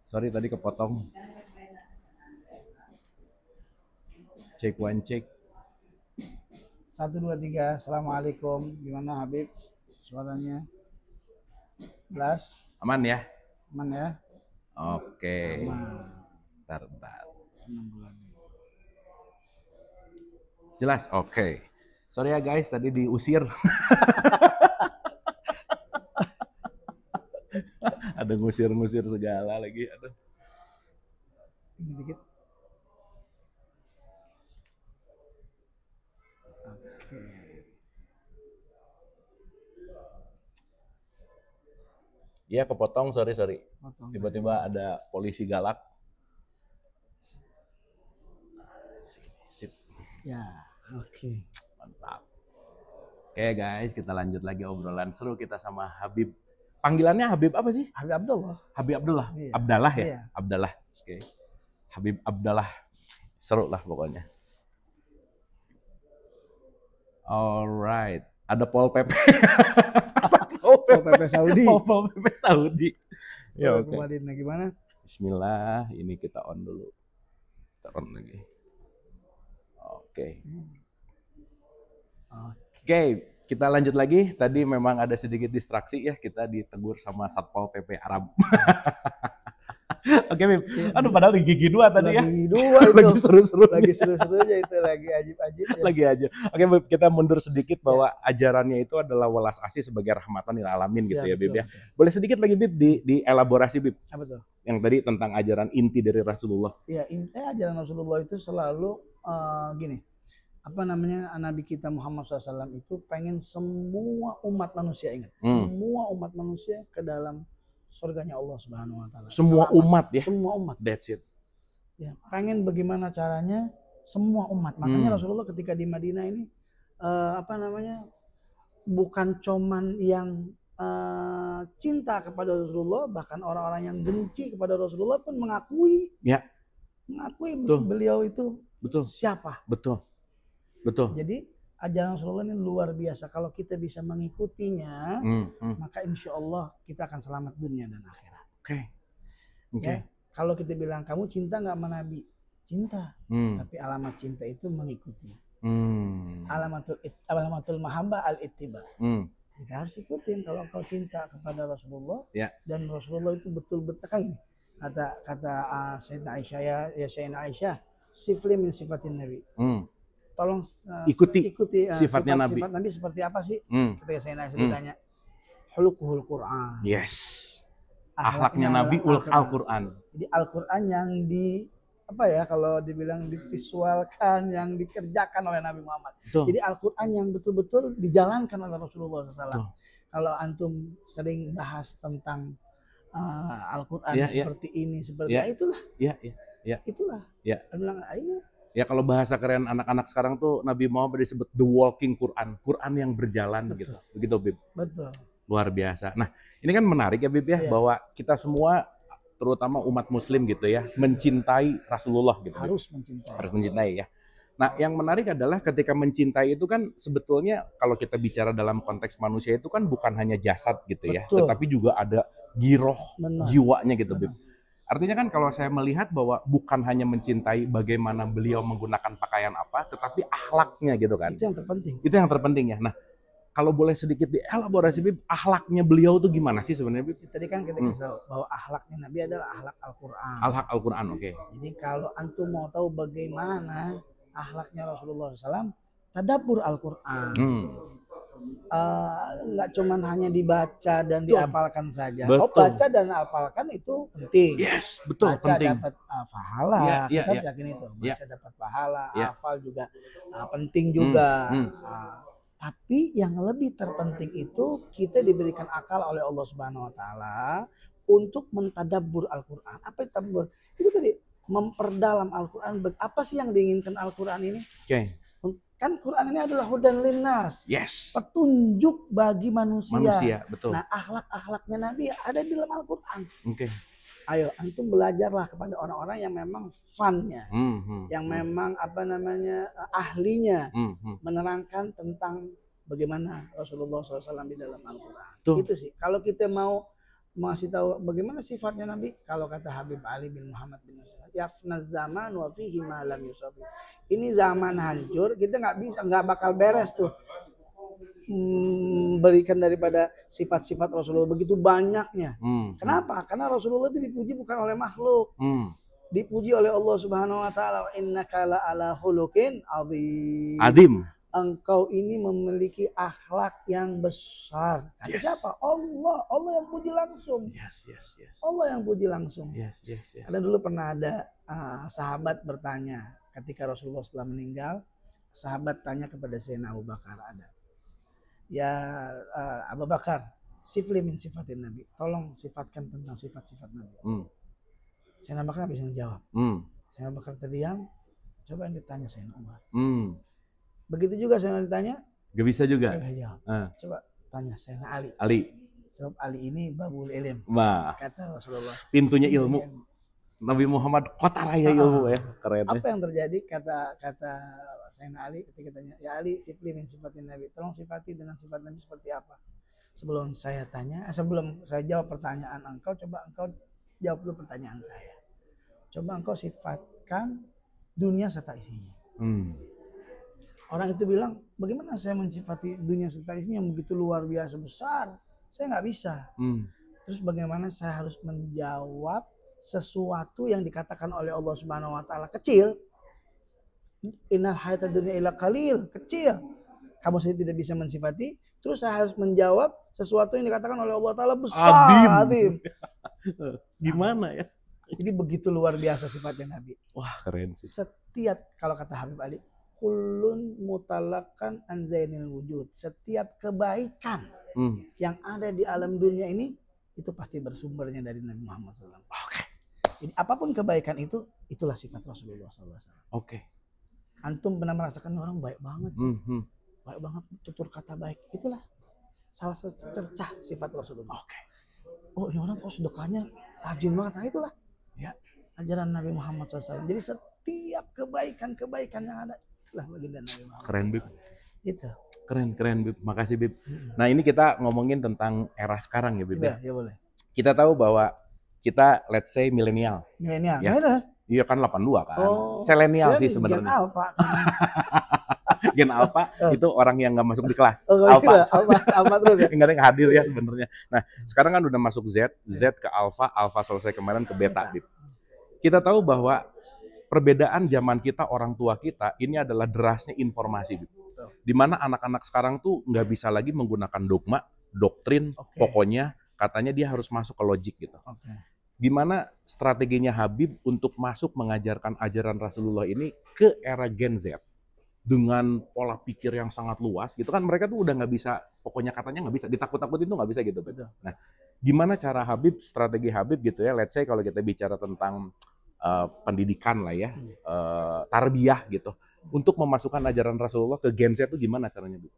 Sorry tadi kepotong. Cek one cek. 1, 2, 3. Assalamualaikum. Gimana Habib? Suaranya jelas? Aman ya? Aman ya? Oke. Aman. Bentar. 6 bulan. Jelas? Oke. Sorry ya guys, tadi diusir. Ada ngusir-ngusir segala lagi. Aduh. Ini dikit. Oke. Iya kepotong, sorry. Potong. Tiba-tiba ada polisi galak. Sip. Ya, oke. Mantap. Oke guys, kita lanjut lagi obrolan seru kita sama Habib. Panggilannya Habib apa sih? Habib Abdullah. Habib Abdullah. Iya. Abdallah ya? Iya. Abdallah. Oke. Habib Abdallah. Seru lah pokoknya. Alright. Ada Pol PP. Pol PP Saudi. Pol PP Saudi. Ya oke. Madinah gimana? Bismillah, ini kita on dulu. Kita on lagi. Oke. Oke, kita lanjut lagi. Tadi memang ada sedikit distraksi ya, kita ditegur sama Satpol PP Arab. Oke, Bib. Aduh, padahal di gigi 2 tadi ya. Lagi 2 itu. Lagi seru-seru. Lagi seru-serunya itu, lagi ajib-ajib ya. Lagi aja. Oke, Bib, kita mundur sedikit bahwa ajarannya itu adalah welas asih sebagai rahmatan lil alamin gitu ya, Bib ya. Boleh sedikit lagi Bib di elaborasi Bib. Apa tuh? Yang tadi tentang ajaran inti dari Rasulullah. Ya, ajaran Rasulullah itu selalu gini. Apa namanya, Nabi kita Muhammad SAW itu pengen semua umat manusia ingat. Semua umat manusia ke dalam surganya Allah Subhanahu wa taala. Semua umat ya. Semua umat. That's it. Ya, pengen bagaimana caranya semua umat. Makanya Rasulullah ketika di Madinah ini apa namanya? Bukan cuman yang cinta kepada Rasulullah, bahkan orang-orang yang benci kepada Rasulullah pun mengakui. Ya. Mengakui Betul. beliau itu Betul. siapa. Betul. Jadi ajaran Rasulullah ini luar biasa. Kalau kita bisa mengikutinya, maka insya Allah kita akan selamat dunia dan akhirat. Oke. Ya, kalau kita bilang kamu cinta nggak sama Nabi? Cinta. Tapi alamat cinta itu mengikuti. Alamatul mahabbah al-ittiba. Kita harus ikutin kalau kau cinta kepada Rasulullah. Dan Rasulullah itu betul-betul kan kata Sayyidina Aisyah ya Sayyidina Aisyah, sifli min sifatin Nabi. Tolong ikuti sifatnya Nabi. Sifat Nabi seperti apa sih? Ketika Sayyidina Aisyah ditanya, hulukuhul Quran. Yes. Akhlaknya Nabi Al-Quran. Jadi Al-Quran yang kalau dibilang divisualkan, yang dikerjakan oleh Nabi Muhammad. Betul. Jadi Al-Quran yang betul-betul dijalankan oleh Rasulullah SAW. Kalau antum sering bahas tentang Al-Quran seperti ini, seperti itulah. Itulah. Bilang ini. Ya kalau bahasa keren anak-anak sekarang tuh Nabi Muhammad disebut the walking Quran, Quran yang berjalan. Betul. Begitu Bib. Betul. Luar biasa. Nah ini kan menarik ya Bib ya, bahwa kita semua terutama umat Muslim gitu ya mencintai Rasulullah gitu. Harus mencintai. Harus mencintai ya. Nah yang menarik adalah ketika mencintai itu kan sebetulnya kalau kita bicara dalam konteks manusia itu kan bukan hanya jasad gitu ya, tetapi juga ada giroh jiwanya gitu Bib. Artinya kan kalau saya melihat bahwa bukan hanya mencintai bagaimana beliau menggunakan pakaian apa, tetapi akhlaknya gitu kan. Itu yang terpenting. Itu yang terpenting ya. Nah, kalau boleh sedikit dielaborasi Bib, akhlaknya beliau tuh gimana sih sebenarnya Bib? Tadi kan kita tahu bahwa akhlaknya Nabi adalah akhlak Al-Quran. Akhlak Al-Quran, oke. Jadi kalau antum mau tahu bagaimana akhlaknya Rasulullah SAW, tadabbur Al-Quran. Nggak cuman hanya dibaca dan dihafalkan saja. Baca dan hafalkan itu penting. Yes, betul, baca penting. Dapat pahala. Kita harus yakin itu. Baca dapat pahala, hafal juga penting juga. Tapi yang lebih terpenting itu kita diberikan akal oleh Allah Subhanahu wa taala untuk mentadabbur Al-Qur'an. Apa itu tadabbur? Itu tadi memperdalam Al-Qur'an. Apa sih yang diinginkan Al-Qur'an ini? Kan Quran ini adalah hudan linnas. Yes. Petunjuk bagi manusia. Betul. Nah, akhlak-akhlaknya Nabi ada di dalam Al-Qur'an. Oke. Ayo, antum belajarlah kepada orang-orang yang memang funnya, yang memang ahlinya menerangkan tentang bagaimana Rasulullah SAW di dalam Al-Quran. Itu sih. Kalau kita mau masih tahu bagaimana sifatnya Nabi. Kalau kata Habib Ali bin Muhammad bin Musa, yafnaz zaman wa fihi ma lam yusabi. Ini zaman hancur, kita nggak bakal beres tuh berikan daripada sifat-sifat Rasulullah begitu banyaknya. Kenapa? Karena Rasulullah itu dipuji bukan oleh makhluk, dipuji oleh Allah Subhanahu Wa Taala. Innaka la ala khuluqin adzim. Engkau ini memiliki akhlak yang besar. Kata siapa? Allah yang puji langsung. Allah yang puji langsung. Ada dulu pernah ada sahabat bertanya ketika Rasulullah setelah meninggal, sahabat tanya kepada Sayyidina Abu Bakar, ada, ya Abu Bakar, sifli min sifatin Nabi, tolong sifatkan tentang sifat-sifat Nabi. Sayyidina Abu Bakar bisa menjawab. Sayyidina Abu Bakar terdiam, coba yang ditanya Sayyidina Umar. Begitu juga saya ditanya, gak bisa juga. Coba tanya Sayyidina Ali. Sebab Ali ini babul ilm. Kata Rasulullah. Pintunya ilmu. Nabi Muhammad kota raya ilmu ya. Keren. Apa yang terjadi kata Sayyidina Ali ketika tanya, ya Ali, sifli min sifatin Nabi. Tolong sifati dengan sifat Nabi seperti apa? Sebelum saya jawab pertanyaan engkau, coba engkau jawab dulu pertanyaan saya. Coba engkau sifatkan dunia serta isinya. Orang itu bilang, bagaimana saya mensifati dunia serta isinya yang begitu luar biasa besar? Saya nggak bisa. Terus bagaimana saya harus menjawab sesuatu yang dikatakan oleh Allah Subhanahu Wa Taala kecil? Innal hayata dunya illa qalil, kecil. Kamu sendiri tidak bisa mensifati, terus saya harus menjawab sesuatu yang dikatakan oleh Allah Taala besar, azim. Gimana ya? Jadi begitu luar biasa sifatnya Nabi. Wah, keren sih. Setiap, kalau kata Habib Ali, kullun mutalakan an zainil wujud. Setiap kebaikan yang ada di alam dunia ini, itu pasti bersumbernya dari Nabi Muhammad SAW. Jadi apapun kebaikan itu, itulah sifat Rasulullah SAW. Antum pernah merasakan orang baik banget, baik banget, tutur kata baik. Itulah salah satu cercah sifat Rasulullah. Oh, ini orang kok sedekahnya rajin banget. Nah, itulah ya ajaran Nabi Muhammad SAW. Jadi setiap kebaikan yang ada, itulah baginda Nabi Muhammad. Keren, Bib. Itu. Keren, Bib. Makasih, Bib. Nah, ini kita ngomongin tentang era sekarang ya, Bib. Ya boleh. Kita tahu bahwa kita, let's say, milenial. Milenial. Ya? Iya kan 82 kan. Selenial sih sebenarnya. Gen Alpha. Gen Alpha itu orang yang nggak masuk di kelas. Alpha terus ya. Nggak ada yang hadir ya sebenarnya. Nah, sekarang kan udah masuk Z ke Alpha selesai kemarin ke Beta. Kita tahu bahwa perbedaan zaman kita, orang tua kita, ini adalah derasnya informasi. Di mana anak-anak sekarang tuh nggak bisa lagi menggunakan dogma, doktrin, pokoknya katanya dia harus masuk ke logik gitu. Gimana strateginya Habib untuk masuk mengajarkan ajaran Rasulullah ini ke era Gen Z dengan pola pikir yang sangat luas gitu kan? Mereka tuh udah nggak bisa, pokoknya katanya nggak bisa, ditakut-takutin tuh nggak bisa gitu. Nah, gimana cara Habib, strategi Habib gitu ya? Let's say kalau kita bicara tentang pendidikan lah ya, tarbiyah gitu, untuk memasukkan ajaran Rasulullah ke Gen Z itu gimana caranya, Bu?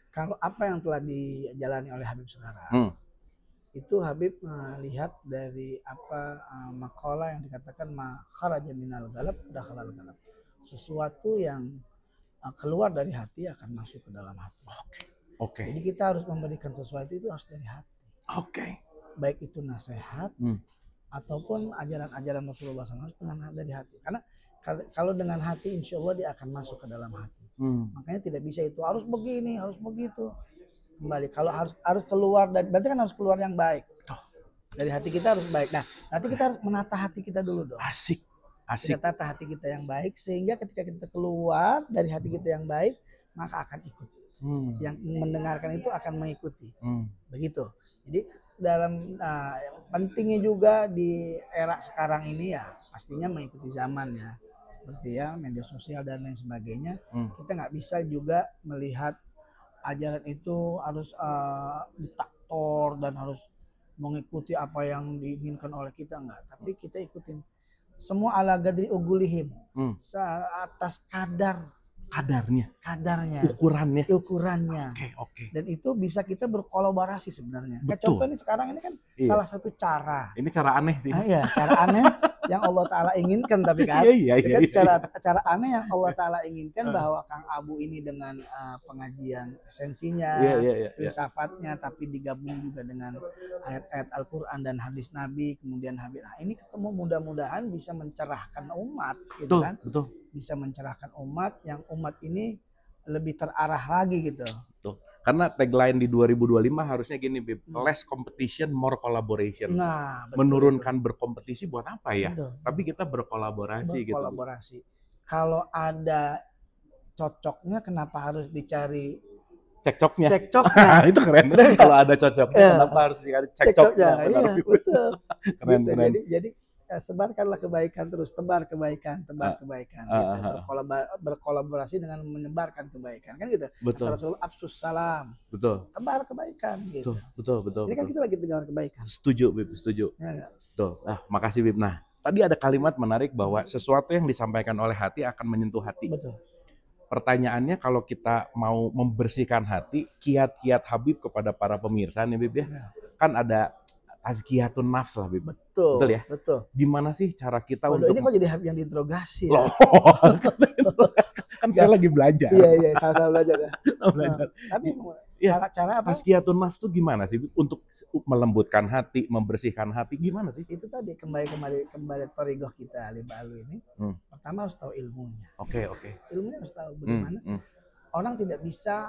Kalau apa yang telah dijalani oleh Habib sekarang, itu Habib melihat dari apa makalah yang dikatakan ma kharaja minal galab dakhalal galab. Sesuatu yang keluar dari hati akan masuk ke dalam hati. Jadi kita harus memberikan sesuatu itu harus dari hati. Baik itu nasihat ataupun ajaran-ajaran Rasulullah SAW dengan dari hati. Karena kalau dengan hati insya Allah dia akan masuk ke dalam hati. Makanya tidak bisa itu harus begini, harus begitu. Kembali kalau harus keluar, berarti kan harus keluar yang baik. Dari hati kita harus baik. Nah, nanti kita harus menata hati kita dulu dong. Asik. Kita tata hati kita yang baik sehingga ketika kita keluar dari hati kita yang baik, maka akan ikut. Yang mendengarkan itu akan mengikuti. Begitu. Jadi dalam pentingnya juga di era sekarang ini ya pastinya mengikuti zaman ya. Seperti ya media sosial dan lain sebagainya. Kita nggak bisa juga melihat ajaran itu harus diktator dan harus mengikuti apa yang diinginkan oleh kita, enggak. Tapi kita ikutin semua ala gadri ugulihim, atas kadarnya, ukurannya. Dan itu bisa kita berkolaborasi sebenarnya. Kayak contoh ini sekarang ini kan salah satu cara. Ini cara aneh sih. Iya, cara aneh. yang Allah Ta'ala inginkan, tapi kan, cara aneh yang Allah Ta'ala inginkan bahwa Kang Abu ini dengan pengajian esensinya, filsafatnya, tapi digabung juga dengan ayat-ayat Al-Quran dan hadis Nabi, kemudian ini ketemu, mudah-mudahan bisa mencerahkan umat, gitu kan? Betul. Bisa mencerahkan umat, yang umat ini lebih terarah lagi gitu. Betul. Karena tagline di 2025 harusnya gini, Bib, less competition, more collaboration. Nah, betul, menurunkan berkompetisi buat apa ya? Betul. Tapi kita berkolaborasi gitu. Kalau ada cocoknya, kenapa harus dicari cekcoknya? Itu keren. Kalau ada cocoknya, kenapa harus dicari cekcoknya? Iya, betul. Keren. Jadi sebarkanlah kebaikan terus, tebar kebaikan. Gitu. Berkolaborasi dengan menyebarkan kebaikan, kan gitu. Betul. Rasulullah afsus salam. Betul. Tebar kebaikan gitu. Betul. Ini kan kita lagi tebar kebaikan. Setuju, Bib, setuju. Ya. Tuh, makasih, Bib. Nah, tadi ada kalimat menarik bahwa sesuatu yang disampaikan oleh hati akan menyentuh hati. Betul. Pertanyaannya, kalau kita mau membersihkan hati, kiat-kiat Habib kepada para pemirsa nih, Bib, ya. Kan ada tazkiyatun nafs lah, Bib. Betul ya? Betul. Gimana sih cara kita untuk... Ini kok jadi Habib yang diinterogasi ya? Kan saya lagi belajar. Iya, sama-sama belajar ya. Tapi cara apa? Tazkiyatun nafs itu gimana sih untuk melembutkan hati, membersihkan hati, gimana sih? Itu tadi kembali torigoh kita Alibalu ini. Pertama harus tahu ilmunya. Oke. Ilmunya harus tahu bagaimana. Orang tidak bisa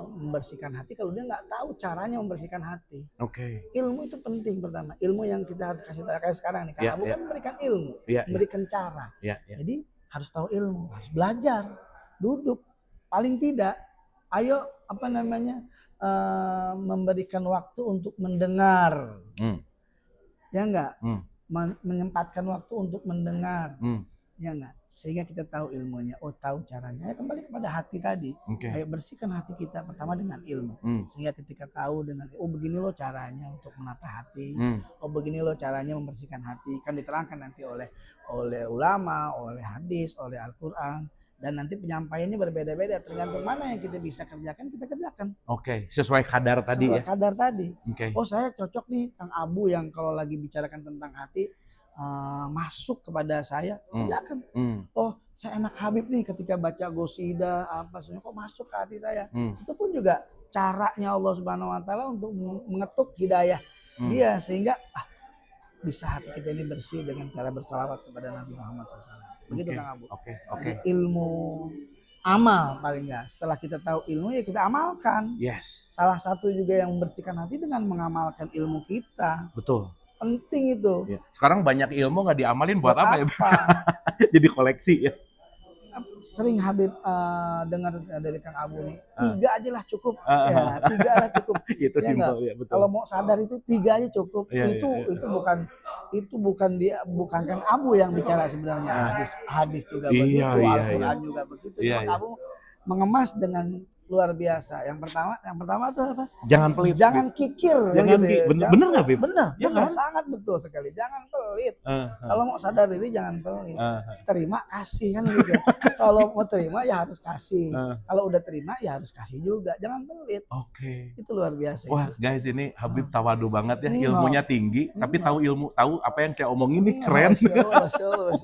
membersihkan hati kalau dia nggak tahu caranya membersihkan hati. Oke. Ilmu itu penting pertama. Ilmu yang kita harus kasih tahu kayak sekarang nih. Kang Abu kan memberikan ilmu, memberikan cara. Jadi harus tahu ilmu, harus belajar, duduk. Paling tidak, ayo memberikan waktu untuk mendengar. Ya enggak? Menyempatkan waktu untuk mendengar. Ya enggak? Sehingga kita tahu ilmunya, tahu caranya. Ya kembali kepada hati tadi. Ayo bersihkan hati kita pertama dengan ilmu. Sehingga ketika tahu dengan, begini loh caranya untuk menata hati. Begini loh caranya membersihkan hati. Kan diterangkan nanti oleh ulama, oleh hadis, oleh Al-Quran. Dan nanti penyampaiannya berbeda-beda. Tergantung mana yang kita bisa kerjakan, kita kerjakan. Sesuai kadar tadi ya? Sesuai kadar tadi. Saya cocok nih Kang Abu yang kalau lagi bicarakan tentang hati, masuk kepada saya, kerjakan. Saya enak Habib nih ketika baca gosida kok masuk ke hati saya. Itu pun juga caranya Allah Subhanahu Wa Taala untuk mengetuk hidayah dia, sehingga bisa hati kita ini bersih dengan cara bersalawat kepada Nabi Muhammad SAW. Begitu Kang Abu. Jadi ilmu amal paling nggak. Setelah kita tahu ilmu ya kita amalkan. Salah satu juga yang membersihkan hati dengan mengamalkan ilmu kita. Betul. Penting itu. Sekarang banyak ilmu nggak diamalin buat apa ya? Jadi koleksi ya. Sering Habib dengar dari Kang Abu nih, 3 aja lah cukup. 3 lah cukup. Itu ya simpel ya, betul. Kalau mau sadar itu 3 aja cukup. Itu bukan Kang Abu yang bicara sebenarnya. Hadis juga begitu, Al-Quran juga begitu. Kang Abu mengemas dengan luar biasa. Yang pertama tuh apa? Jangan pelit. Jangan kikir. Bener nggak, Bib? Bener, sangat betul sekali. Jangan pelit. Kalau mau sadar diri jangan pelit. Terima kasih kan gitu. Kalau mau terima ya harus kasih. Kalau udah terima ya harus kasih juga. Jangan pelit. Itu luar biasa. Wah, guys, ini Habib tawadu banget ya. Ilmunya tinggi, tapi tahu apa yang saya omongin ini keren. Masya Allah.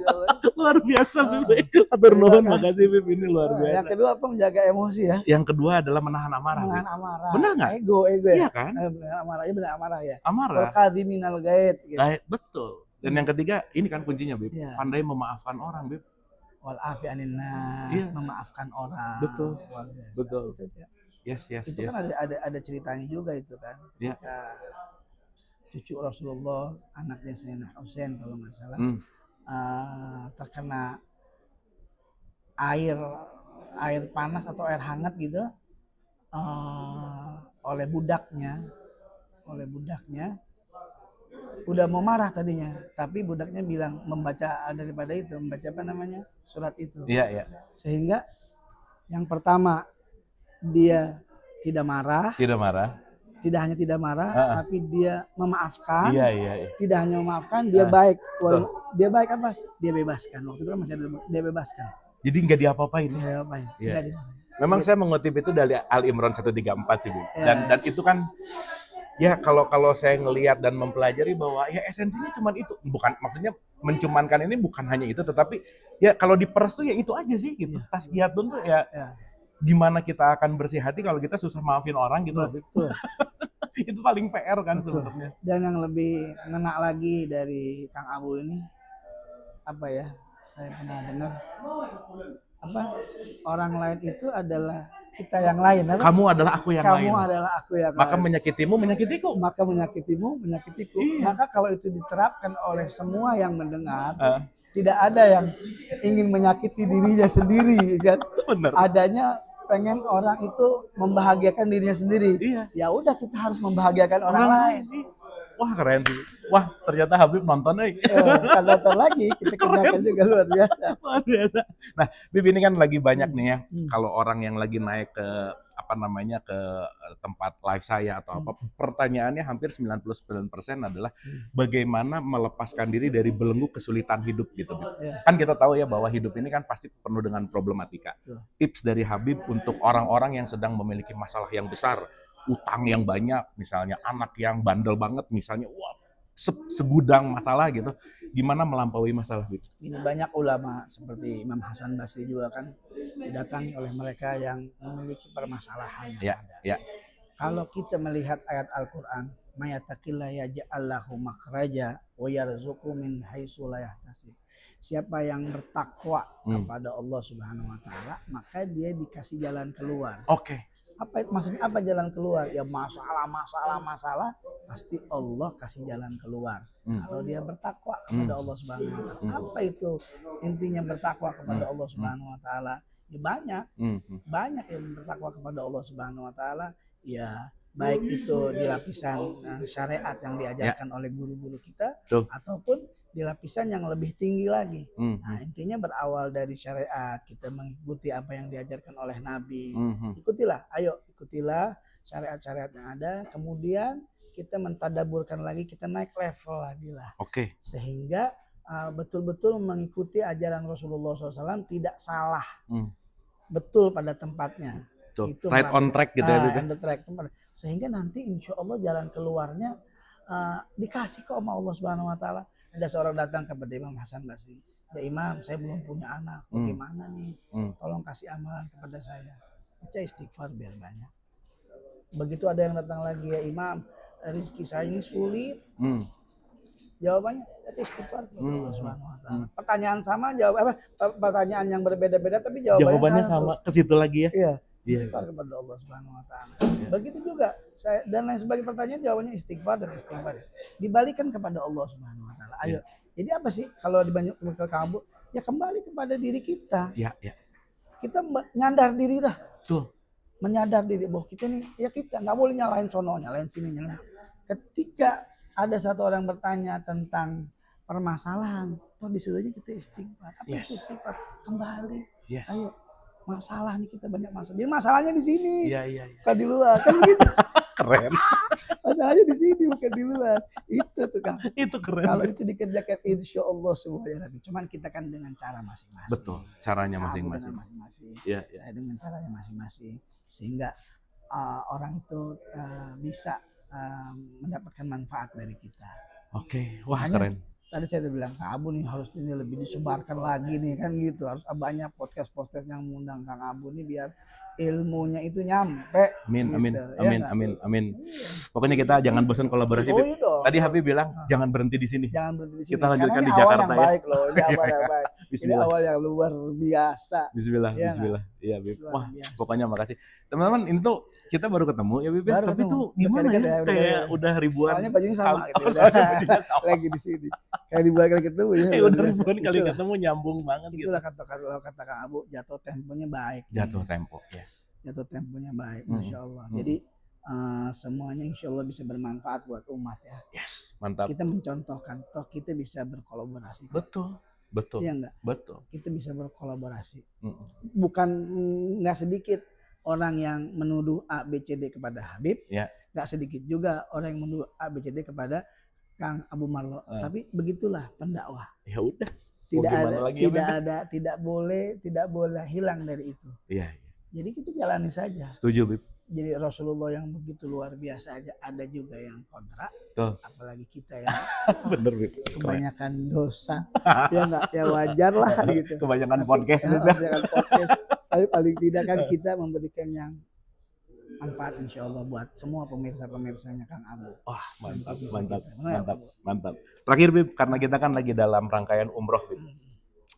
Luar biasa, Bib. Atur nuhun, makasih, Bib. Ini luar biasa. Yang kedua apa? Menjaga emosi ya. Yang kedua adalah menahan amarah. Benar nggak? Ego ya. Iya kan? Benar amarah ya. Amarah. Wal-kadhiminal ghaid. Betul. Dan yang ketiga, ini kan kuncinya, Bib. Pandai memaafkan orang, Bib. Wal-afi anin nas. Memaafkan orang. Betul. Itu dia. Itu kan ada ceritanya juga itu kan. Cucu Rasulullah, anaknya Sayyidina Husain kalau nggak salah, terkena air panas atau air hangat gitu oleh budaknya udah mau marah tadinya, tapi budaknya bilang membaca surat itu. Sehingga yang pertama dia tidak marah, tidak hanya tidak marah, tapi dia memaafkan. Tidak hanya memaafkan, dia baik. Dia baik apa? Dia bebaskan. Waktu itu kan masih ada, dia bebaskan. Jadi nggak diapa-apain. Nggak Memang saya mengutip itu dari Al Imran 134 sih, Bu. Dan itu kan ya kalau saya ngelihat dan mempelajari bahwa ya esensinya cuman itu, bukan maksudnya mencumankan ini bukan hanya itu, tetapi ya kalau diperes tuh ya itu aja sih gitu. Tazkiyatun tuh ya gimana kita akan bersih hati kalau kita susah maafin orang gitu. Betul. Itu paling PR kan sebenarnya. Dan yang lebih ngena lagi dari Kang Abu ini apa ya? Saya pernah dengar apa orang lain itu adalah kita yang lain. Apa? Kamu adalah aku yang lain. Kamu adalah aku yang Maka lain. menyakitimu menyakitiku. Maka menyakitimu menyakitiku. Maka kalau itu diterapkan oleh semua yang mendengar, tidak ada yang ingin menyakiti dirinya sendiri kan. Bener. Adanya pengen orang itu membahagiakan dirinya sendiri. Ya udah kita harus membahagiakan orang lain. Wah keren sih. Wah ternyata Habib nonton Kan nonton lagi, kita kerjakan juga luar biasa. Luar biasa. Nah Bib ini kan lagi banyak nih ya, kalau orang yang lagi naik ke ke tempat live saya atau apa, pertanyaannya hampir 99% adalah bagaimana melepaskan diri dari belenggu kesulitan hidup gitu. Kan kita tahu ya bahwa hidup ini kan pasti penuh dengan problematika. Tips dari Habib untuk orang-orang yang sedang memiliki masalah yang besar, utang yang banyak, misalnya anak yang bandel banget, misalnya wah segudang masalah gitu, gimana melampaui masalah gitu? Ini banyak ulama seperti Imam Hasan Basri juga kan didatangi oleh mereka yang memiliki permasalahan yang ada. Kalau kita melihat ayat Al-Quran, mayatakillah yaj'al lahu makhraja wa yarzuqhu min haitsu la yahtasib. Siapa yang bertakwa kepada Allah Subhanahu wa taala, maka dia dikasih jalan keluar. Apa maksudnya apa jalan keluar? Ya masalah pasti Allah kasih jalan keluar. Kalau dia bertakwa kepada Allah Subhanahu wa taala. Apa itu intinya bertakwa kepada Allah Subhanahu wa taala? Ya banyak yang bertakwa kepada Allah Subhanahu wa taala. Ya baik itu di lapisan syariat yang diajarkan oleh guru-guru kita ataupun di lapisan yang lebih tinggi lagi. Nah, intinya berawal dari syariat, kita mengikuti apa yang diajarkan oleh Nabi. Ikutilah syariat-syariat yang ada, kemudian kita mentadaburkan lagi, kita naik level lagi lah. Sehingga betul-betul mengikuti ajaran Rasulullah SAW tidak salah. Betul pada tempatnya. Itu right on track gitu ya. Sehingga nanti insya Allah jalan keluarnya dikasih kok sama Allah Subhanahu wa taala. Ada seorang datang kepada Imam Hasan Basri. Ya Imam, saya belum punya anak. Bagaimana nih? Tolong kasih amalan kepada saya. Baca istighfar biar banyak. Begitu ada yang datang lagi, ya Imam, rezeki saya ini sulit. Jawabannya baca istighfar kepada Allah Subhanahu wa taala. Pertanyaan sama, pertanyaan yang berbeda-beda tapi jawabannya sama. Ke situ lagi ya. Iya. Istighfar kepada Allah Subhanahu wa taala. Begitu juga saya dan lain sebagainya pertanyaan jawabannya istighfar dan istighfar. Dibalikan kepada Allah Subhanahu wa taala. Ayo. Jadi apa sih kalau dibanyak ke kamu? Ya kembali kepada diri kita. Kita nyadar diri dah. Menyadar diri bahwa kita nih ya kita enggak boleh nyalain sono, nyalain sini, nyalain. Ketika ada satu orang bertanya tentang permasalahan, toh disuruhnya kita istighfar. Apa itu istighfar? Kembali. Ayo. Masalah nih kita banyak masalah. Jadi masalahnya di sini. Bukan di luar. Kan gitu. Keren. Masalahnya di sini bukan di luar. Itu tuh Kang. Itu keren. Kalau itu dikerjakan insya Allah semuanya Nabi. Cuman kita kan dengan cara masing-masing. Betul. Caranya masing-masing. Saya dengan caranya masing-masing. Sehingga orang itu bisa mendapatkan manfaat dari kita. Wah keren. Tadi saya bilang Kang Abu nih harus ini lebih disebarkan lagi nih kan gitu, harus banyak podcast yang mengundang Kang Abu nih biar ilmunya itu nyampe. Amin. Pokoknya kita jangan bosan kolaborasi. Tadi Habib bilang jangan berhenti di sini. Kita lanjutkan di Jakarta ya. Baik loh, ini awal yang baik. Ini awal yang luar biasa. Bismillah. Iya Bib. Wah, pokoknya makasih. Teman-teman, ini tuh kita baru ketemu ya Bib. Tapi tuh gimana ya? Kayak udah ribuan. Soalnya bajunya sama gitu. Lagi di sini. Kayak ribuan kali ketemu ya. Udah ribuan kali ketemu nyambung banget gitu. Itulah kata Kang Abu, jatuh temponya baik. Jatuh tempo. Jatuh temponya baik, Masya Allah. Jadi semuanya insya Allah bisa bermanfaat buat umat ya. Mantap. Kita mencontohkan, toh kita bisa berkolaborasi. Betul. Iya enggak? Betul. Kita bisa berkolaborasi. Bukan nggak sedikit orang yang menuduh A, B, C, D kepada Habib. Nggak sedikit juga orang yang menuduh A, B, C, D kepada Kang Abu Marlo. Tapi begitulah pendakwah. Ya udah. Tidak boleh hilang dari itu. Jadi kita jalani saja. Setuju, Bib. Jadi Rasulullah yang begitu luar biasa aja ada juga yang kontra. Apalagi kita yang bener, Bib. Kebanyakan dosa. Ya enggak, ya wajar lah gitu. Kebanyakan podcast. Kebanyakan podcast. Tapi paling tidak kan kita memberikan yang manfaat insya Allah buat semua pemirsa-pemirsanya Kang Abu. Wah, mantap. Terakhir, Bib, karena kita kan lagi dalam rangkaian umroh, Bib.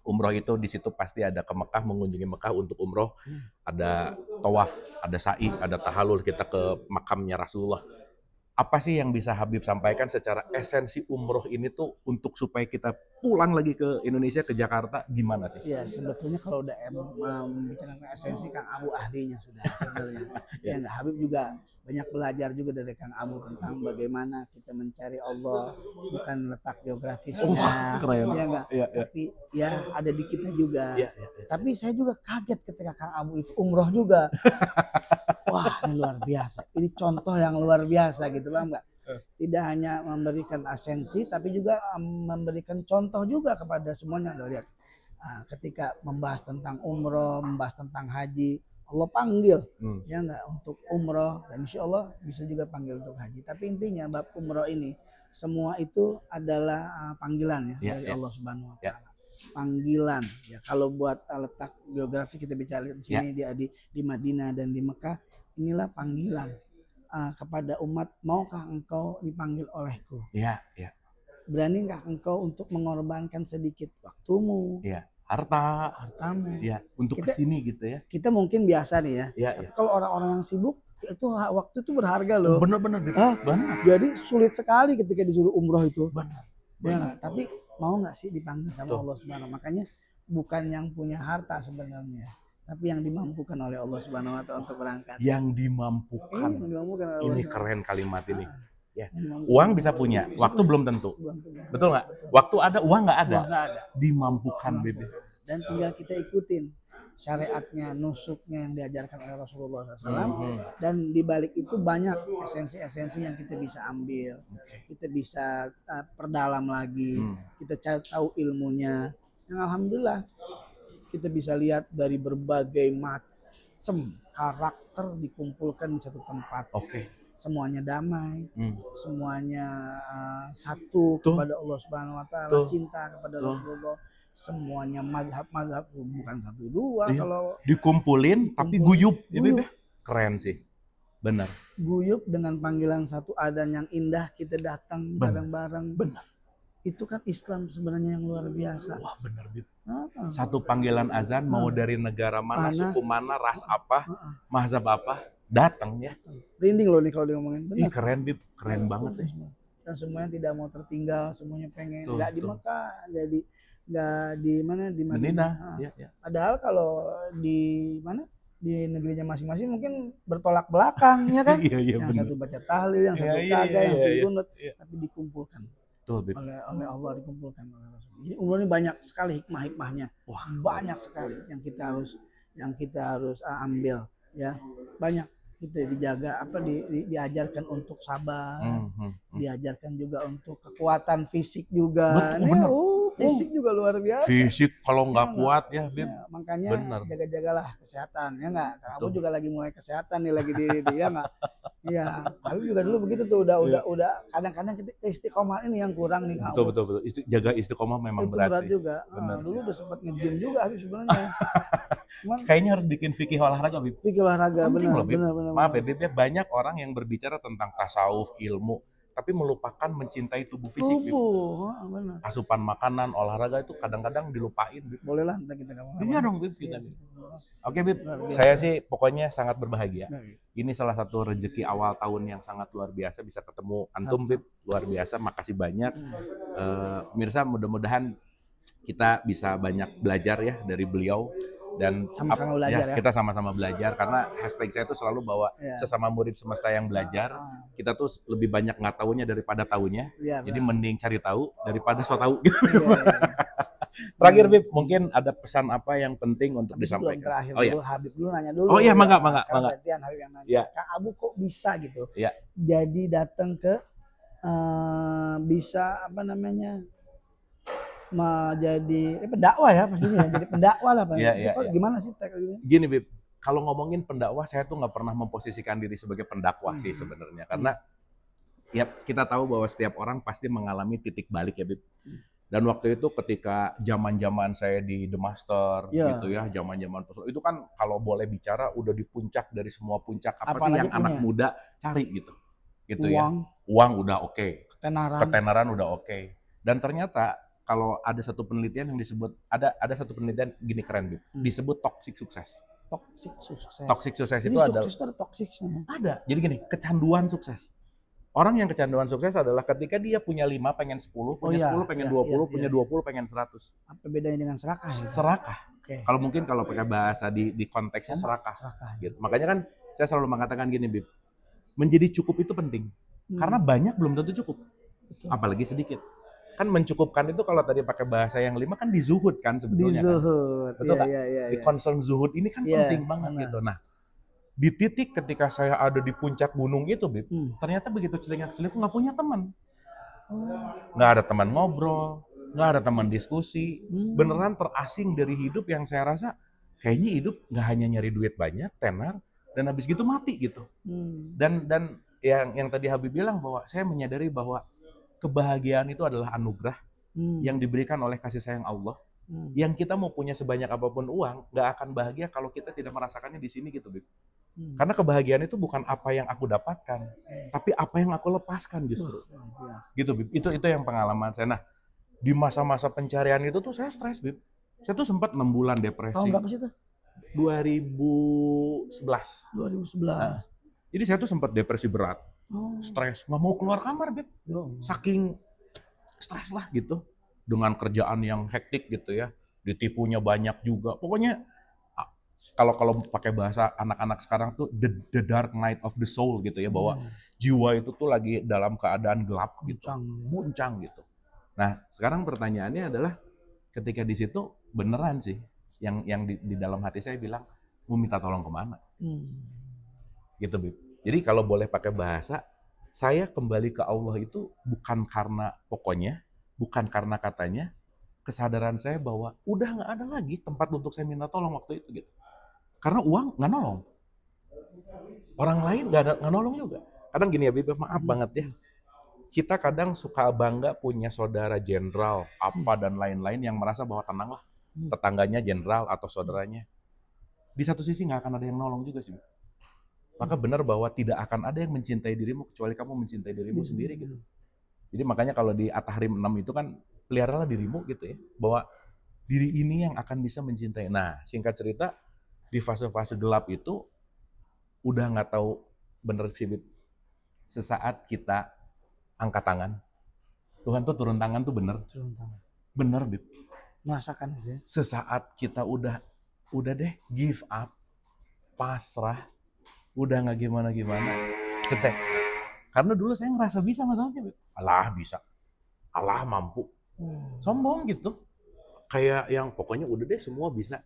Umroh itu di situ pasti ada ke Mekah, mengunjungi Mekah untuk umroh, ada tawaf, ada sa'i, ada tahalul, kita ke makamnya Rasulullah. Apa sih yang bisa Habib sampaikan secara esensi umroh ini tuh untuk supaya kita pulang lagi ke Indonesia, ke Jakarta, gimana sih? Ya sebetulnya kalau udah membicarakan esensi, Kang Abu ahlinya sudah sebenarnya. Ya enggak, Habib juga banyak belajar juga dari Kang Abu tentang bagaimana kita mencari Allah, bukan letak geografisnya, keren. Ya enggak, tapi ya ada di kita juga. Tapi saya juga kaget ketika Kang Abu itu umroh juga. Wah, ini luar biasa. Ini contoh yang luar biasa gitu lah, enggak? Tidak hanya memberikan esensi, tapi juga memberikan contoh juga kepada semuanya. Lihat, ketika membahas tentang umroh, membahas tentang haji, Allah panggil, ya enggak, untuk umroh, dan insya Allah bisa juga panggil untuk haji. Tapi intinya bab umroh ini semua itu adalah panggilan ya dari Allah Subhanahu Wa Taala. Panggilan ya. Kalau buat letak geografi kita bicara di sini di Madinah dan di Mekah, inilah panggilan kepada umat, maukah engkau dipanggil olehku? Beranikah engkau untuk mengorbankan sedikit waktumu? Hartamu ya, untuk kesini gitu ya. Kita mungkin biasa nih ya. Kalau orang-orang yang sibuk itu waktu itu berharga loh. Benar. Jadi sulit sekali ketika disuruh umroh itu. Benar. Ya, tapi mau nggak sih dipanggil sama Allah Subhanahu? Makanya bukan yang punya harta sebenarnya, tapi yang dimampukan oleh Allah Subhanahu Wa Taala untuk berangkat. Yang dimampukan. Ini keren kalimat ini. Ya. Uang bisa punya, waktu belum tentu. Betul nggak? Waktu ada, uang nggak ada. Dimampukan, Bebe. Dan tinggal kita ikutin syariatnya, nusuknya yang diajarkan oleh Rasulullah SAW. Dan di balik itu banyak esensi-esensi yang kita bisa ambil. Kita bisa perdalam lagi. Kita cari tahu ilmunya. Yang alhamdulillah kita bisa lihat dari berbagai macam karakter dikumpulkan di satu tempat. Semuanya damai, semuanya satu kepada Allah Subhanahu Wa Taala, cinta kepada Rasulullah, semuanya mazhab bukan satu dua. Kalau dikumpulin tapi guyup. Keren sih, benar. Guyup dengan panggilan satu adzan yang indah, kita datang bareng-bareng. Benar. Itu kan Islam sebenarnya yang luar biasa. Wah, benar, Bib. Satu panggilan azan mau dari negara mana, suku mana, ras apa, mazhab apa, datang ya. Rinding loh nih kalau dia ngomongin. Benar. Keren, Bib. Keren banget nih. Dan semuanya tidak mau tertinggal, semuanya pengen. Nggak di Mekah, jadi nggak di mana, di Madinah. Padahal kalau di mana, di negerinya masing-masing mungkin bertolak belakang ya kan. Yang satu baca tahlil, yang satu kagak, yang satu kunut, tapi dikumpulkan. Oleh Allah, dikumpulkan oleh Rasul. Jadi umroh ini banyak sekali hikmah-hikmahnya. Wah, banyak sekali yang kita harus ambil ya. Banyak kita dijaga diajarkan untuk sabar, diajarkan juga untuk kekuatan fisik juga. Benar. Fisik juga luar biasa. Fisik kalau nggak kuat ya, Bib. Makanya jaga-jagalah kesehatan ya nggak. Kamu juga lagi mulai kesehatan nih lagi di dia nggak. Iya, tapi juga dulu begitu tuh udah kadang-kadang kita istiqomah ini yang kurang nih. Betul. Jaga istiqomah memang berat sih. Juga. Dulu udah sempat nge-gym juga habis sebenarnya. Kayaknya harus bikin fikih olahraga, Bib. Fikih olahraga benar. Maaf ya, Bib, banyak orang yang berbicara tentang tasawuf, ilmu, tapi melupakan mencintai tubuh fisik. Benar. Asupan makanan, olahraga itu kadang-kadang dilupain, Bib. Boleh lah, kita ngomong. Iya dong, Bib, kita. Oke, Bib, saya sih pokoknya sangat berbahagia. Ini salah satu rezeki awal tahun yang sangat luar biasa, bisa ketemu antum, Bib. Luar biasa, makasih banyak. Pemirsa, mudah-mudahan kita bisa banyak belajar ya dari beliau. Dan sama-sama belajar ya. Kita sama-sama belajar, karena hashtag saya itu selalu bawa sesama murid semesta yang belajar. Kita tuh lebih banyak nggak tahunya daripada tahunya. Jadi mending cari tahu daripada so tahu. Terakhir, Bib, mungkin ada pesan apa yang penting untuk disampaikan? Dulu, Habib dulu nanya dulu. Oh iya, mangga. Gantian Habib yang nanya. Kak Abu kok bisa gitu? Jadi datang ke bisa apa namanya? Jadi pendakwah ya pastinya, jadi pendakwah lah. Gimana sih gini, Bib, kalau ngomongin pendakwah, saya tuh nggak pernah memposisikan diri sebagai pendakwah sih sebenarnya, karena ya kita tahu bahwa setiap orang pasti mengalami titik balik ya, Bib. Dan waktu itu ketika zaman-zaman saya di The Master gitu ya, zaman-zaman itu kan kalau boleh bicara udah di puncak dari semua puncak apa sih yang anak muda cari gitu. Gitu ya. Uang udah oke. Ketenaran udah oke. Dan ternyata kalau ada satu penelitian yang disebut ada satu penelitian gini keren, Bib. Disebut toxic sukses. Toxic sukses itu adalah sukses itu ada toksiknya. Ada. Jadi gini, kecanduan sukses. Orang yang kecanduan sukses adalah ketika dia punya 5 pengen 10, punya 10 pengen 20, punya 20 pengen 100. Apa bedanya dengan serakah ya? Serakah. Kalau mungkin kalau pakai bahasa di konteksnya serakah. Gitu. Makanya kan saya selalu mengatakan gini, Bib. Menjadi cukup itu penting. Karena banyak belum tentu cukup. Betul. Apalagi sedikit. Kan mencukupkan itu kalau tadi pakai bahasa yang 5 kan dizuhud kan sebetulnya. Dizuhud. Kan? Betul kan? Di concern zuhud ini kan penting banget gitu. Nah, di titik ketika saya ada di puncak gunung itu, Bib, ternyata begitu celingak-celinguk nggak punya teman. Nggak ada teman ngobrol, nggak ada teman diskusi. Beneran terasing dari hidup yang saya rasa kayaknya hidup nggak hanya nyari duit banyak, tenar, dan habis gitu mati gitu. Dan yang tadi Habib bilang bahwa saya menyadari bahwa kebahagiaan itu adalah anugerah yang diberikan oleh kasih sayang Allah. Yang kita mau punya sebanyak apapun uang, nggak akan bahagia kalau kita tidak merasakannya di sini gitu, Bib. Karena kebahagiaan itu bukan apa yang aku dapatkan, tapi apa yang aku lepaskan justru. Gitu, Bib. Itu yang pengalaman saya. Nah, di masa-masa pencarian itu tuh saya stres, Bib. Saya tuh sempat 6 bulan depresi. Tahun berapa sih itu? 2011. Nah, jadi saya tuh sempat depresi berat, stres, nggak mau keluar kamar, Bib. Saking stres lah gitu. Dengan kerjaan yang hektik gitu ya, ditipunya banyak juga. Pokoknya kalau pakai bahasa anak-anak sekarang tuh the dark night of the soul gitu ya, bahwa jiwa itu tuh lagi dalam keadaan gelap gitu, muncang gitu. Nah, sekarang pertanyaannya adalah ketika di situ beneran sih yang di dalam hati saya bilang mau minta tolong kemana? Gitu, Bib. Jadi kalau boleh pakai bahasa, saya kembali ke Allah itu bukan karena pokoknya, bukan karena katanya, kesadaran saya bahwa udah nggak ada lagi tempat untuk saya minta tolong waktu itu gitu. Karena uang nggak nolong. Orang lain nggak nolong juga. Kadang gini ya, Bib, maaf banget ya. Kita kadang suka bangga punya saudara jenderal, apa dan lain-lain yang merasa bahwa tenanglah, tetangganya jenderal atau saudaranya. Di satu sisi nggak akan ada yang nolong juga sih, Bib. Maka benar bahwa tidak akan ada yang mencintai dirimu kecuali kamu mencintai dirimu sendiri gitu. Jadi makanya kalau di At-Tahrim 6 itu kan peliharalah dirimu gitu ya. Bahwa diri ini yang akan bisa mencintai. Nah, singkat cerita, di fase-fase gelap itu udah nggak tahu bener sih, Bib. Sesaat kita angkat tangan, Tuhan tuh turun tangan tuh bener. Bener, Bib. Merasakan itu ya. Sesaat kita udah deh give up, pasrah, udah nggak gimana-gimana, cetek. Karena dulu saya ngerasa bisa masalahnya, Bib. Allah bisa, Allah mampu. Sombong gitu. Kayak yang pokoknya udah deh semua bisa.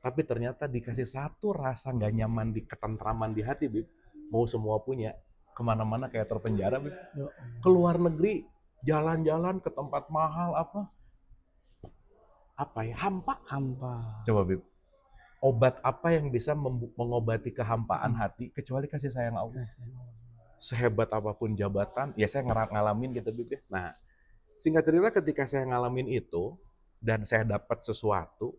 Tapi ternyata dikasih satu rasa nggak nyaman di ketentraman di hati, Bib. Mau semua punya, kemana-mana kayak terpenjara, Bib. Keluar negeri, jalan-jalan ke tempat mahal apa ya, hampa. Coba, Bib. Obat apa yang bisa mengobati kehampaan hati kecuali kasih sayang Allah. Sehebat apapun jabatan, ya saya ngalamin gitu, Bib. Nah, singkat cerita ketika saya ngalamin itu dan saya dapat sesuatu,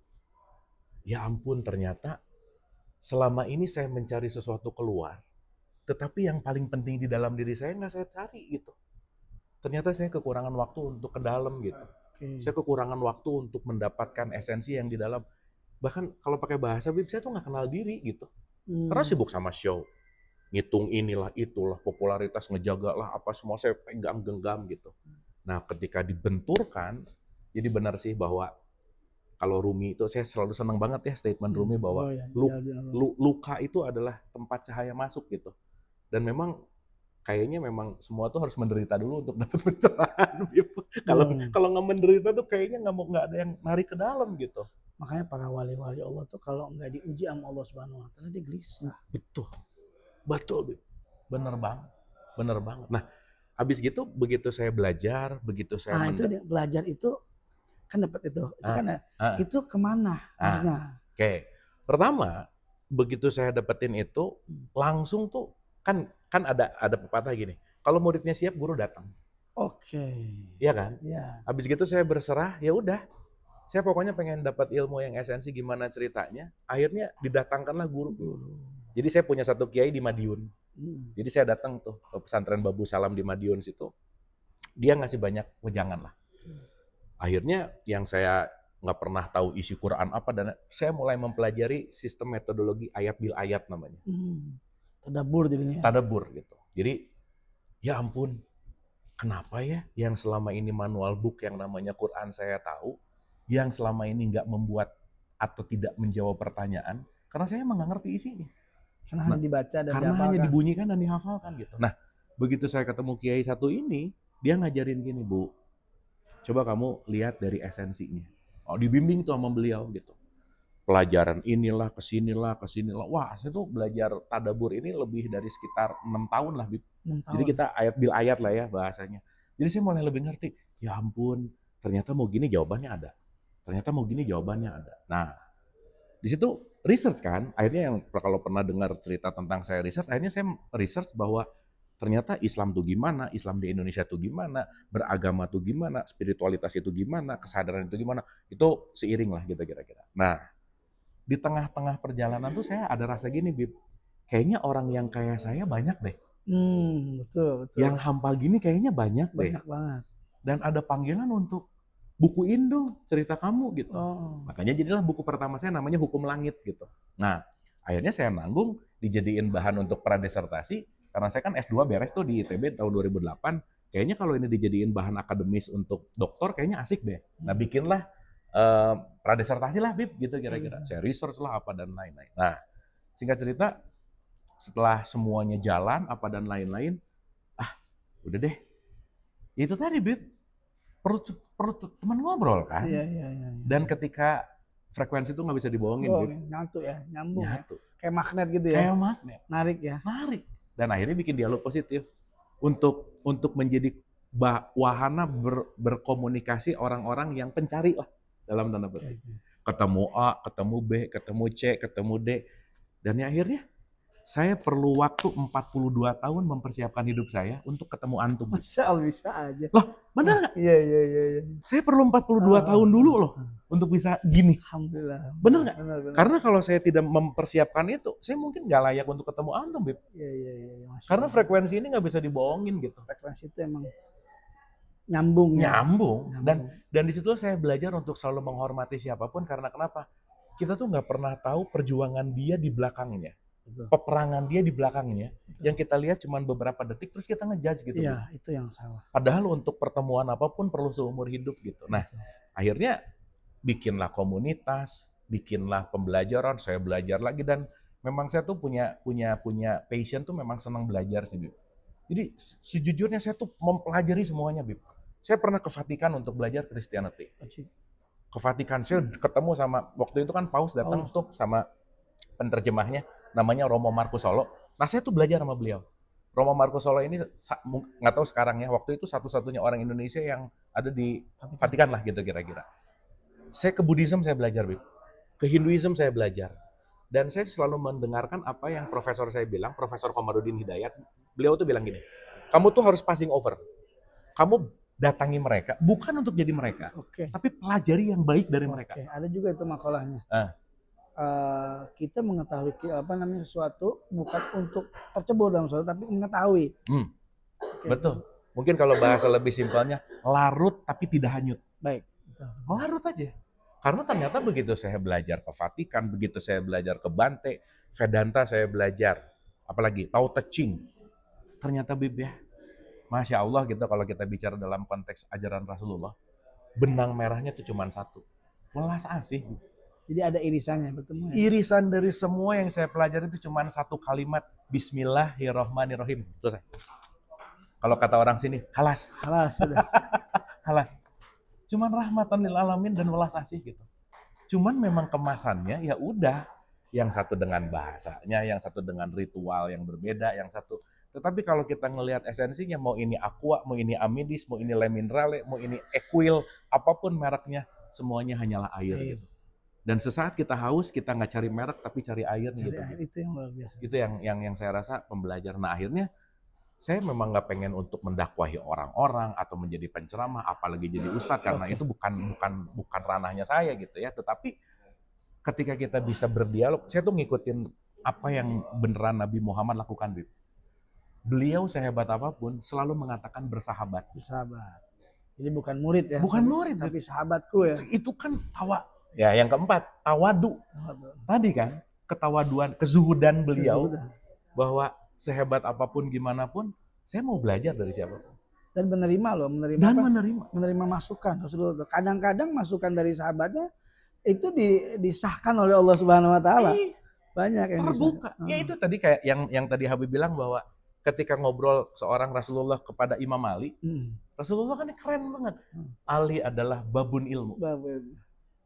ya ampun, ternyata selama ini saya mencari sesuatu keluar, tetapi yang paling penting di dalam diri saya nggak saya cari gitu. Ternyata saya kekurangan waktu untuk ke dalam gitu. Saya kekurangan waktu untuk mendapatkan esensi yang di dalam. Bahkan kalau pakai bahasa, Bib, saya tuh nggak kenal diri gitu. Karena sibuk sama show. Ngitung inilah, itulah, popularitas, ngejaga lah, apa semua saya pegang genggam gitu. Nah, ketika dibenturkan, jadi benar sih bahwa kalau Rumi itu, saya selalu senang banget ya statement Rumi bahwa luka itu adalah tempat cahaya masuk gitu. Dan memang kayaknya memang semua tuh harus menderita dulu untuk dapat pencerahan. Kalau nggak menderita tuh kayaknya nggak ada yang narik ke dalam gitu. Makanya para wali-wali Allah tuh kalau nggak diuji sama Allah Subhanahu Wa Taala dia gelisah. Betul, bener banget. Nah, habis gitu begitu saya belajar, begitu saya itu belajar itu kan dapat itu kan itu kemana maksudnya? Pertama begitu saya dapetin itu, langsung tuh kan ada pepatah gini, kalau muridnya siap guru datang. Oke. Iya kan? Iya. Habis gitu saya berserah, ya udah. Saya pokoknya pengen dapat ilmu yang esensi gimana ceritanya. Akhirnya didatangkanlah guru. Jadi saya punya satu kiai di Madiun. Jadi saya datang tuh ke pesantren Babu Salam di Madiun situ. Dia ngasih banyak wejangan lah. Akhirnya yang saya nggak pernah tahu isi Quran apa, dan saya mulai mempelajari sistem metodologi ayat bil ayat namanya. Tadabur jadinya. Tadabur gitu. Jadi ya ampun, kenapa ya yang selama ini manual book yang namanya Quran saya tahu, yang selama ini nggak membuat atau tidak menjawab pertanyaan, karena saya emang nggak ngerti isinya. Karena hanya dibaca dan karena hanya dibunyikan dan dihafalkan gitu. Nah, begitu saya ketemu kiai satu ini, dia ngajarin gini, Bu, coba kamu lihat dari esensinya. Oh, dibimbing tuh sama beliau gitu. Pelajaran inilah, kesinilah. Wah, saya tuh belajar tadabur ini lebih dari sekitar 6 tahun lah. 6 tahun. Jadi kita ayat bil ayat lah ya bahasanya. Jadi saya mulai lebih ngerti, ya ampun, ternyata mau gini jawabannya ada. Ternyata mau gini jawabannya ada. Nah, di situ research kan, akhirnya yang kalau pernah dengar cerita tentang saya research, akhirnya saya research bahwa ternyata Islam tuh gimana, Islam di Indonesia tuh gimana, beragama tuh gimana, spiritualitas itu gimana, kesadaran itu gimana, itu seiring lah gitu kira-kira. Nah, di tengah-tengah perjalanan tuh saya ada rasa gini, Bib, kayaknya orang yang kayak saya banyak deh. Betul. Yang hampal gini kayaknya banyak deh. Banyak banget. Dan ada panggilan untuk bukuin dong cerita kamu gitu. Makanya jadilah buku pertama saya namanya Hukum Langit gitu. Nah, akhirnya saya nanggung dijadiin bahan untuk pradesertasi. Karena saya kan S2 beres tuh di ITB tahun 2008, kayaknya kalau ini dijadiin bahan akademis untuk doktor kayaknya asik deh. Nah, bikinlah pradesertasi lah, Bib, gitu kira-kira. Saya research lah apa dan lain-lain. Nah, singkat cerita, setelah semuanya jalan apa dan lain-lain, udah deh. Itu tadi, Bib, perlu teman ngobrol kan. Iya. Dan ketika frekuensi itu nggak bisa dibohongin, Bib. Nyatu ya, nyambung. Nyatu. Ya. Kayak magnet gitu ya. Kayak magnet. Narik ya. Narik. Dan akhirnya bikin dialog positif untuk menjadi wahana berkomunikasi orang-orang yang pencari lah dalam tanda petik. Ketemu A, ketemu B, ketemu C, ketemu D. Dan akhirnya saya perlu waktu 42 tahun mempersiapkan hidup saya untuk ketemu antum. Masya Allah, bisa aja. Loh, benar nggak? Iya. Saya perlu 42 tahun dulu loh untuk bisa gini. Alhamdulillah. Benar nggak? Karena kalau saya tidak mempersiapkan itu, saya mungkin nggak layak untuk ketemu antum, Bib. Iya. Karena frekuensi ini nggak bisa dibohongin gitu. Frekuensi itu emang nyambung. Dan di situ saya belajar untuk selalu menghormati siapapun, karena kenapa? Kita tuh nggak pernah tahu perjuangan dia di belakangnya. Betul. Peperangan dia di belakangnya. Betul. Yang kita lihat cuma beberapa detik terus kita ngejudge gitu. Iya, itu yang salah. Padahal untuk pertemuan apapun perlu seumur hidup gitu. Nah, akhirnya bikinlah komunitas, bikinlah pembelajaran, saya belajar lagi, dan memang saya tuh punya passion tuh memang senang belajar sih, Bib. Jadi sejujurnya saya tuh mempelajari semuanya, Bib. Saya pernah ke Vatikan untuk belajar Christianity. Ke Vatikan saya ketemu sama, waktu itu kan Paus datang tuh sama penerjemahnya, namanya Romo Marcus Solo. Nah, saya tuh belajar sama beliau. Romo Marcus Solo ini nggak tahu sekarang ya, waktu itu satu-satunya orang Indonesia yang ada di Vatikan lah gitu kira-kira. Saya ke Buddhism saya belajar, Bib. Ke Hinduism saya belajar. Dan saya selalu mendengarkan apa yang profesor saya bilang, Profesor Komarudin Hidayat. Beliau tuh bilang gini, kamu tuh harus passing over. Kamu datangi mereka, bukan untuk jadi mereka, tapi pelajari yang baik dari mereka. Ada juga itu makalahnya. Kita mengetahui sesuatu bukan untuk tercebur dalam sesuatu, tapi mengetahui. Betul. Mungkin kalau bahasa lebih simpelnya, larut tapi tidak hanyut. Baik. Betul. Larut aja. Karena ternyata begitu saya belajar ke Vatikan, begitu saya belajar ke Bante, Vedanta saya belajar, apalagi Tao Te Ching. Ternyata, Bib, ya, Masya Allah gitu, kalau kita bicara dalam konteks ajaran Rasulullah, benang merahnya itu cuma satu, welas asih. Jadi ada irisannya, bertemu. Irisan dari semua yang saya pelajari itu cuma satu kalimat, Bismillahirrahmanirrahim. Selesai. Kalau kata orang sini, halas. Halas, sudah. Halas. Cuman rahmatan lil alamin dan welas asih gitu. Cuman memang kemasannya ya udah, yang satu dengan bahasanya, yang satu dengan ritual yang berbeda, yang satu. Tetapi kalau kita ngelihat esensinya, mau ini aqua, mau ini amidis, mau ini le minerale, mau ini equil, apapun mereknya, semuanya hanyalah air gitu. Dan sesaat kita haus, kita nggak cari merek tapi cari air gitu. Itu yang luar biasa. Itu yang saya rasa pembelajaran. Nah akhirnya saya memang nggak pengen untuk mendakwahi orang-orang atau menjadi penceramah, apalagi jadi ustadz, karena itu bukan ranahnya saya gitu ya. Tetapi ketika kita bisa berdialog, saya tuh ngikutin apa yang beneran Nabi Muhammad lakukan, Bib. Beliau sehebat apapun selalu mengatakan bersahabat. Bersahabat. Jadi bukan murid ya. Bukan murid, tapi sahabatku ya. Itu kan Ya, yang keempat, tawadu. Tadi kan, ketawaduan, kezuhudan beliau. Bahwa sehebat apapun, gimana pun, saya mau belajar dari siapapun. Dan menerima masukan. Rasulullah. Kadang-kadang masukan dari sahabatnya itu disahkan oleh Allah Subhanahu Wa Taala. Banyak yang terbuka. Ya itu tadi kayak yang tadi Habib bilang bahwa ketika ngobrol seorang Rasulullah kepada Imam Ali, Rasulullah kan keren banget. Ali adalah babun ilmu.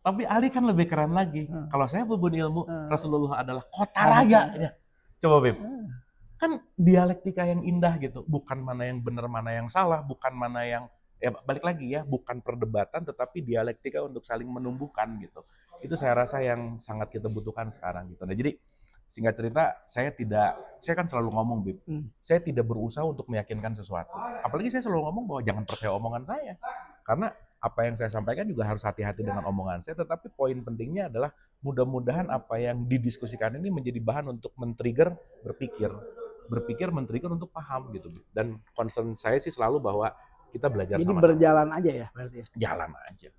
Tapi Ali kan lebih keren lagi. Kalau saya babun ilmu, Rasulullah adalah kota raya. Coba Beb. Kan dialektika yang indah gitu. Bukan mana yang benar, mana yang salah. Bukan mana yang, ya balik lagi ya, bukan perdebatan, tetapi dialektika untuk saling menumbuhkan gitu. Itu saya rasa yang sangat kita butuhkan sekarang gitu. Nah jadi singkat cerita, saya kan selalu ngomong Bib, saya tidak berusaha untuk meyakinkan sesuatu. Apalagi saya selalu ngomong bahwa jangan percaya omongan saya. Karena apa yang saya sampaikan juga harus hati-hati dengan omongan saya, tetapi poin pentingnya adalah mudah-mudahan apa yang didiskusikan ini menjadi bahan untuk men-trigger berpikir men-trigger untuk paham gitu. Dan concern saya sih selalu bahwa kita belajar jadi sama-sama. Jadi berjalan aja ya berarti ya? Jalan aja.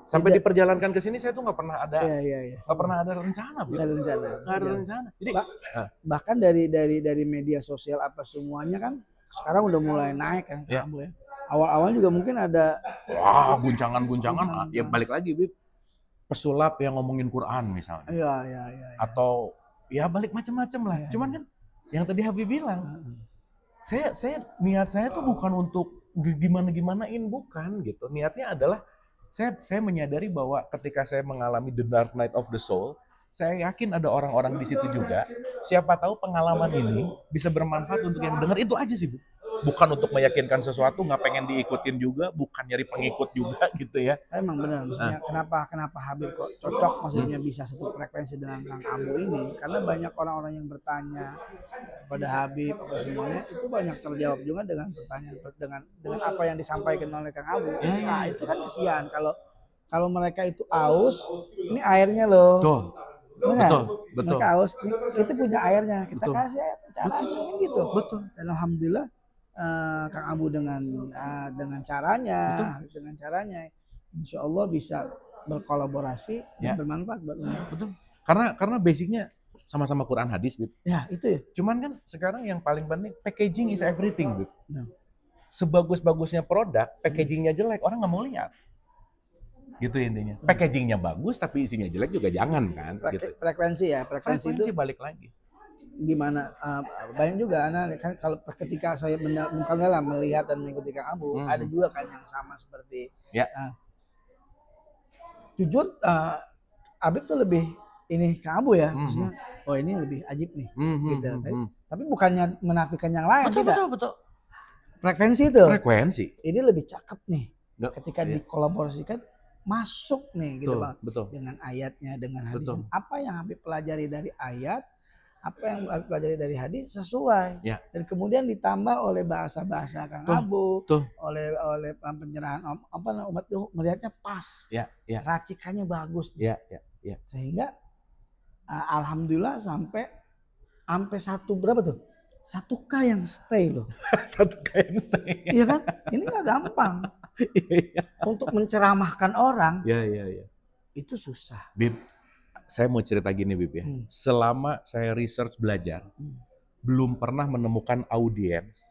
Sampai diperjalankan ke sini saya tuh nggak pernah ada nggak pernah ada rencana. Nggak ada rencana. Jadi bahkan dari media sosial apa semuanya kan sekarang udah mulai naik kan kamu ya. Awal-awal juga mungkin ada guncangan. Ya balik lagi Bib. Pesulap yang ngomongin Quran misalnya. Iya. Atau ya balik macam-macam lah. Cuman kan yang tadi Habib bilang, saya niat saya tuh bukan untuk gimana-gimanain, bukan gitu. Niatnya adalah saya menyadari bahwa ketika saya mengalami the dark night of the soul, saya yakin ada orang-orang di situ juga. Siapa tahu pengalaman ini bisa bermanfaat untuk yang dengar. Itu aja sih, Bu. Bukan untuk meyakinkan sesuatu, nggak pengen diikutin juga, bukan nyari pengikut juga gitu ya. Emang benar, maksudnya kenapa Habib kok cocok, maksudnya bisa satu frekuensi dengan Kang Abu ini, karena banyak orang-orang yang bertanya kepada Habib apa semuanya itu banyak terjawab juga dengan pertanyaan dengan apa yang disampaikan oleh Kang Abu. Nah itu kan kesian kalau mereka itu aus, ini airnya loh. Betul. Mereka aus, kita punya airnya, kita kasih air, caranya kan gitu. Betul. Dan alhamdulillah Kang Abu dengan caranya, insya Allah bisa berkolaborasi dan bermanfaat buat umat. Betul. Karena basicnya sama-sama Quran hadis, Bib. Ya itu ya. Cuman kan sekarang yang paling penting packaging is everything, Bib. Sebagus-bagusnya produk, packagingnya jelek, orang nggak mau lihat. Gitu intinya. Packagingnya bagus tapi isinya jelek juga jangan kan. Gitu. Frekuensi itu balik lagi. Gimana banyak juga anak kan kalau ketika saya melihat dan mengikuti Kang Abu ada juga kan yang sama seperti jujur Habib tuh lebih ini Kang Abu ya maksudnya oh ini lebih ajib nih gitu tapi bukannya menafikan yang lain betul frekuensi ini lebih cakep nih ketika dikolaborasikan masuk nih gitu Bang dengan ayatnya dengan hadis apa yang Habib pelajari dari ayat apa yang pelajari dari hadis sesuai dan kemudian ditambah oleh bahasa-bahasa Kang Abu oleh pencerahan umat itu melihatnya pas racikannya bagus sehingga alhamdulillah sampai satu berapa tuh 1K yang stay loh 1K yang stay iya kan ini nggak gampang untuk menceramahkan orang itu susah Bib. Saya mau cerita gini Bib ya. Selama saya research belajar, belum pernah menemukan audiens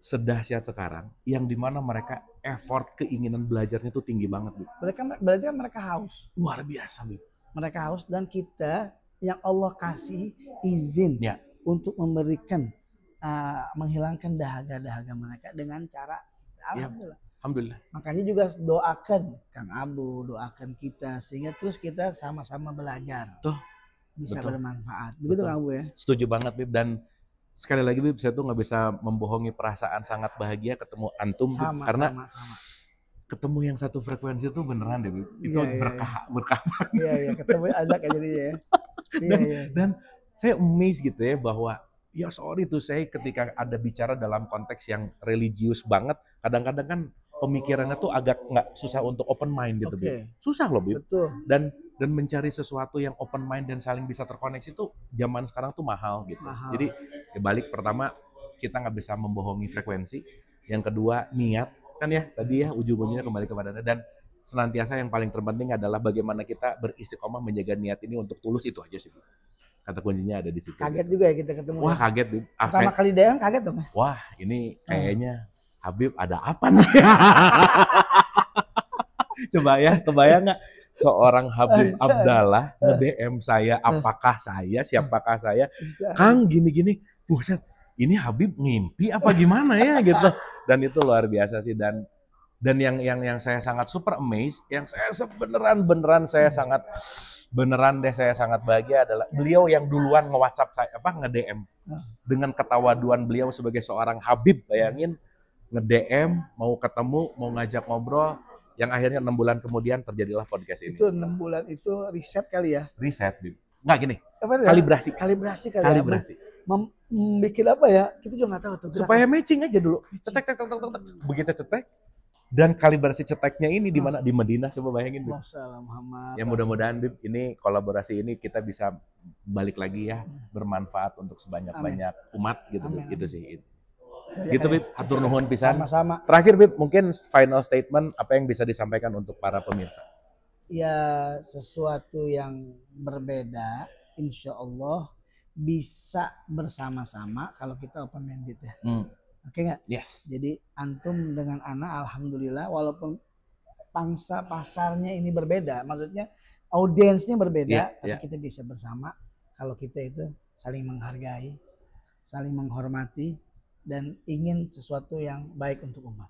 sedahsyat sekarang yang dimana mereka effort keinginan belajarnya itu tinggi banget Bib. Berarti mereka haus. Luar biasa Bib. Mereka haus dan kita yang Allah kasih izin untuk memberikan menghilangkan dahaga-dahaga mereka dengan cara alhamdulillah. Alhamdulillah. Makanya juga doakan Kang Abu, doakan kita sehingga terus kita sama-sama belajar. Bisa bermanfaat. Begitu Kang Abu ya? Setuju banget Bib dan sekali lagi Bib saya tuh nggak bisa membohongi perasaan sangat bahagia ketemu antum sama. ketemu yang satu frekuensi itu beneran deh, Bib. Itu berkah banget. Iya, ketemu anak aja jadinya ya. Dan saya amazed gitu ya bahwa ya sorry tuh saya ketika ada bicara dalam konteks yang religius banget, kadang-kadang kan pemikirannya tuh agak nggak susah untuk open mind gitu, Bib. Susah loh, Bib. Betul. Dan mencari sesuatu yang open mind dan saling bisa terkoneksi itu zaman sekarang tuh mahal gitu. Jadi ya balik, pertama kita nggak bisa membohongi frekuensi, yang kedua niat kan ya tadi ya, ujung-ujungnya kembali kepada dan senantiasa yang paling terpenting adalah bagaimana kita beristiqomah menjaga niat ini untuk tulus, itu aja sih. Kata kuncinya ada di situ. Kaget juga ya kita ketemu. Wah, kaget. Pertama kali DM kaget dong. Wah, ini kayaknya Habib ada apa nih? Coba ya, kebayang nggak seorang Habib Abdallah nge-DM saya, apakah saya, siapakah saya? Kang gini-gini, buset, ini Habib ngimpi apa gimana ya gitu. Dan itu luar biasa sih, dan yang saya sangat super amazed, yang saya beneran saya sangat bahagia adalah beliau yang duluan nge-WhatsApp saya, nge-DM dengan ketawaduan beliau sebagai seorang Habib. Bayangin, nge-DM, mau ketemu, mau ngajak ngobrol, yang akhirnya 6 bulan kemudian terjadilah podcast ini. Itu 6 bulan itu riset kali ya? Riset, Bib. Nggak gini, kalibrasi kali ya. Bikin apa ya? Kita juga nggak tahu tuh. Supaya matching aja dulu. Cetek. Begitu cetek, dan kalibrasi ceteknya ini di mana? Di Madinah, coba bayangin, Bib. Ya mudah-mudahan, Bib, ini kolaborasi ini kita bisa balik lagi ya, bermanfaat untuk sebanyak-banyak umat gitu. Amin. Itu sih. Gitu, Bib. Hatur nuhun pisan. Sama-sama. Terakhir, Bib, mungkin final statement apa yang bisa disampaikan untuk para pemirsa? Ya, sesuatu yang berbeda, insya Allah bisa bersama-sama kalau kita open minded ya. Oke nggak? Yes. Jadi antum dengan ana, alhamdulillah, walaupun pangsa pasarnya ini berbeda, maksudnya audiensnya berbeda, tapi kita bisa bersama kalau kita itu saling menghargai, saling menghormati, dan ingin sesuatu yang baik untuk umat.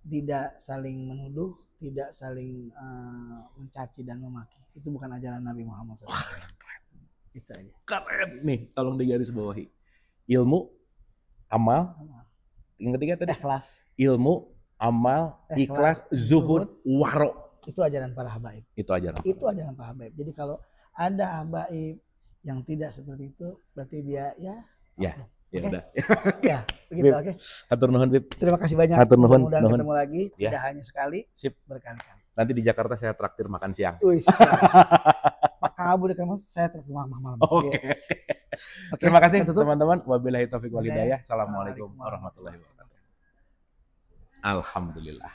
Tidak saling menuduh, tidak saling mencaci dan memaki. Itu bukan ajaran Nabi Muhammad SAW. Wah, keren. Itu aja. Keren nih, tolong digaris bawahi. Ilmu, amal, yang ketiga tadi ikhlas. Ilmu, amal, ikhlas, zuhud, waro. Itu ajaran para habaib. Itu ajaran para habaib. Jadi kalau ada habaib yang tidak seperti itu, berarti dia ya udah. Ya, begitu. Oke. Hatur nuhun, Bib. Terima kasih banyak. Mudah-mudahan ketemu lagi, tidak hanya sekali, berkali-kali. Nanti di Jakarta saya traktir makan siang. Pak Abu dekat Mas, saya traktir malam. Oke. Terima kasih teman-teman. Wabillahi taufiq wal hidayah. Assalamualaikum warahmatullahi wabarakatuh. Alhamdulillah.